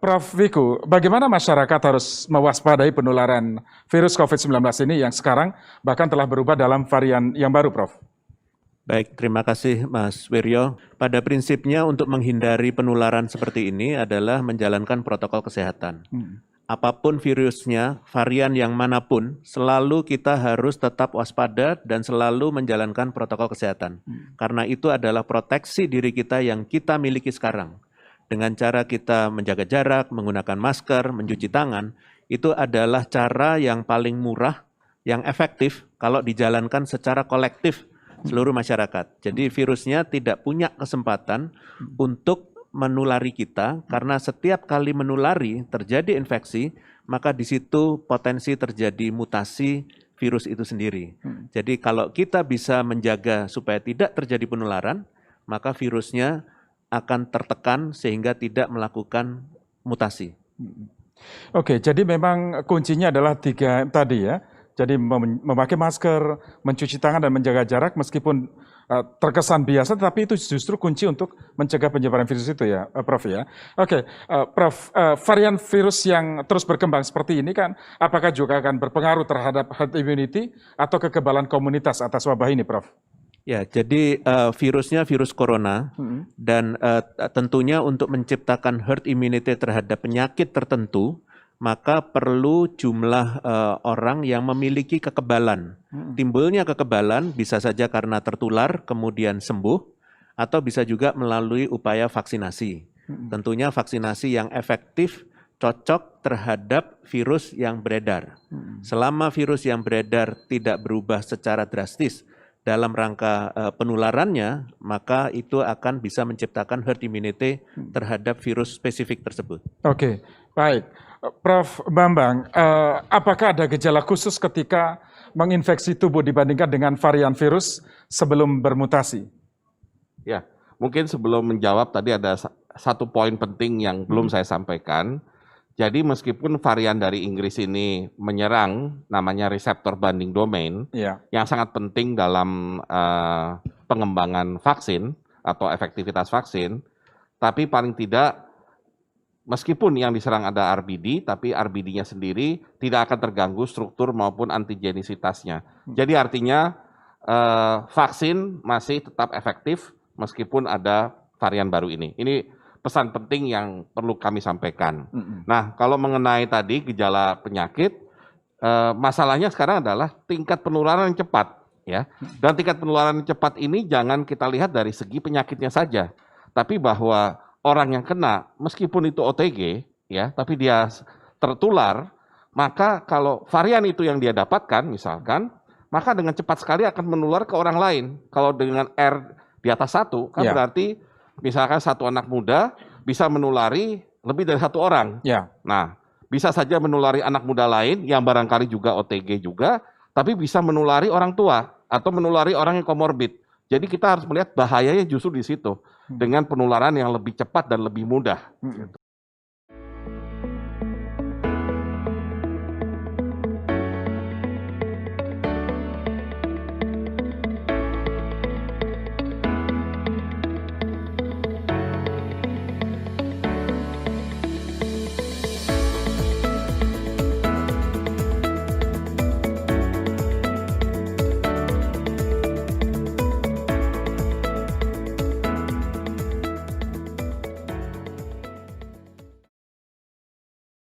Prof. Wiku, bagaimana masyarakat harus mewaspadai penularan virus COVID-19 ini yang sekarang bahkan telah berubah dalam varian yang baru, Prof? Baik, terima kasih Mas Wiryo. Pada prinsipnya untuk menghindari penularan seperti ini adalah menjalankan protokol kesehatan. Apapun virusnya, varian yang manapun, selalu kita harus tetap waspada dan selalu menjalankan protokol kesehatan. Karena itu adalah proteksi diri kita yang kita miliki sekarang. Dengan cara kita menjaga jarak, menggunakan masker, mencuci tangan, itu adalah cara yang paling murah, yang efektif kalau dijalankan secara kolektif seluruh masyarakat. Jadi virusnya tidak punya kesempatan untuk menulari kita, karena setiap kali menulari terjadi infeksi, maka di situ potensi terjadi mutasi virus itu sendiri. Jadi kalau kita bisa menjaga supaya tidak terjadi penularan, maka virusnya akan tertekan sehingga tidak melakukan mutasi. Oke, jadi memang kuncinya adalah 3 tadi ya. Jadi memakai masker, mencuci tangan dan menjaga jarak meskipun terkesan biasa, tapi itu justru kunci untuk mencegah penyebaran virus itu ya, Prof ya. Oke, Prof, varian virus yang terus berkembang seperti ini kan, apakah juga akan berpengaruh terhadap herd immunity atau kekebalan komunitas atas wabah ini, Prof? Ya, jadi virusnya virus corona dan tentunya untuk menciptakan herd immunity terhadap penyakit tertentu, maka perlu jumlah orang yang memiliki kekebalan. Timbulnya kekebalan bisa saja karena tertular kemudian sembuh, atau bisa juga melalui upaya vaksinasi. Tentunya vaksinasi yang efektif cocok terhadap virus yang beredar. Selama virus yang beredar tidak berubah secara drastis dalam rangka penularannya, maka itu akan bisa menciptakan herd immunity terhadap virus spesifik tersebut. Oke, baik. Prof. Bambang, apakah ada gejala khusus ketika menginfeksi tubuh dibandingkan dengan varian virus sebelum bermutasi? Ya, mungkin sebelum menjawab tadi ada satu poin penting yang belum saya sampaikan. Jadi meskipun varian dari Inggris ini menyerang namanya reseptor binding domain, yang sangat penting dalam pengembangan vaksin atau efektivitas vaksin, tapi paling tidak meskipun yang diserang ada RBD, tapi RBD-nya sendiri tidak akan terganggu struktur maupun antigenisitasnya. Jadi artinya vaksin masih tetap efektif meskipun ada varian baru ini. Ini pesan penting yang perlu kami sampaikan. Nah, kalau mengenai tadi gejala penyakit, masalahnya sekarang adalah tingkat penularan yang cepat, ya. Dan tingkat penularan yang cepat ini jangan kita lihat dari segi penyakitnya saja, tapi bahwa orang yang kena, meskipun itu OTG, ya, tapi dia tertular, maka kalau varian itu yang dia dapatkan, misalkan, maka dengan cepat sekali akan menular ke orang lain. Kalau dengan R di atas 1, kan berarti misalkan satu anak muda bisa menulari lebih dari 1 orang. Nah, bisa saja menulari anak muda lain yang barangkali juga OTG juga, tapi bisa menulari orang tua atau menulari orang yang komorbid. Jadi kita harus melihat bahayanya justru di situ, dengan penularan yang lebih cepat dan lebih mudah.